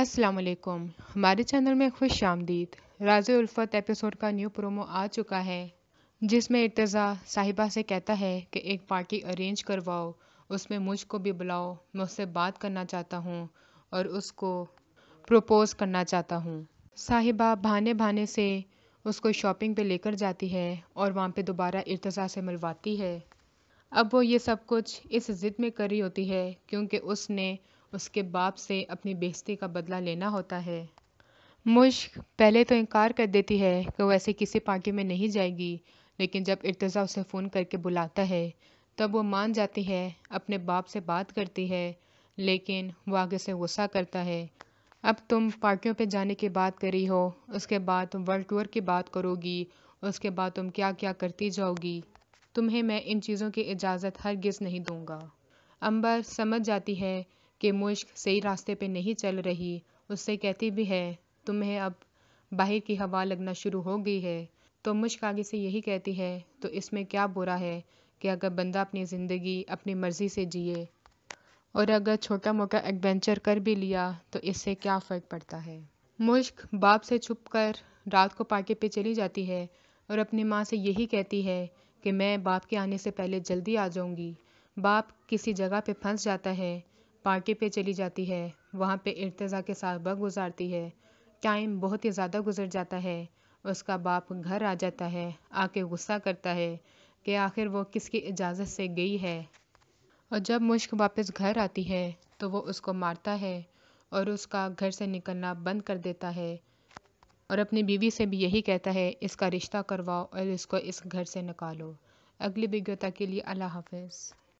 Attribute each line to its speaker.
Speaker 1: अस्सलाम वालेकुम। हमारे चैनल में खुश आमदीद। राज़-ए-उल्फत एपिसोड का न्यू प्रोमो आ चुका है, जिसमें इर्तज़ा साहिबा से कहता है कि एक पार्टी अरेंज करवाओ, उसमें मुझको भी बुलाओ, मैं उससे बात करना चाहता हूँ और उसको प्रपोज़ करना चाहता हूँ। साहिबा बहाने बहाने से उसको शॉपिंग पे लेकर जाती है और वहाँ पे दोबारा इर्तज़ा से मिलवाती है। अब वो ये सब कुछ इस ज़िद में कर रही होती है क्योंकि उसने उसके बाप से अपनी बेइज्जती का बदला लेना होता है। मुश्क पहले तो इनकार कर देती है कि वो ऐसे किसी पार्टी में नहीं जाएगी, लेकिन जब इर्तज़ा उसे फ़ोन करके बुलाता है तब वो मान जाती है, अपने बाप से बात करती है, लेकिन वो आगे से गुस्सा करता है। अब तुम पार्टियों पे जाने की बात करी हो, उसके बाद तुम वर्ल्ड टूर की बात करोगी, उसके बाद तुम क्या क्या करती जाओगी, तुम्हें मैं इन चीज़ों की इजाज़त हरगिज़ नहीं दूंगा। अंबर समझ जाती है कि मुश्क सही रास्ते पे नहीं चल रही। उससे कहती भी है, तुम्हें अब बाहर की हवा लगना शुरू हो गई है। तो मुश्क आगे से यही कहती है, तो इसमें क्या बुरा है कि अगर बंदा अपनी ज़िंदगी अपनी मर्ज़ी से जिए, और अगर छोटा मोटा एडवेंचर कर भी लिया तो इससे क्या फ़र्क पड़ता है। मुश्क बाप से छुप कर रात को पार्टी पे चली जाती है और अपनी माँ से यही कहती है कि मैं बाप के आने से पहले जल्दी आ जाऊंगी। बाप किसी जगह पे फंस जाता है, पार्टी पे चली जाती है, वहाँ पे इर्तज़ा के साथ वक्त गुजारती है। टाइम बहुत ही ज़्यादा गुजर जाता है। उसका बाप घर आ जाता है, आके गुस्सा करता है कि आखिर वो किसकी इजाज़त से गई है। और जब मुश्क वापस घर आती है तो वो उसको मारता है और उसका घर से निकलना बंद कर देता है और अपनी बीवी से भी यही कहता है, इसका रिश्ता करवाओ और इसको इस घर से निकालो। अगली वीडियो तक के लिए अल्लाह हाफ़िज़।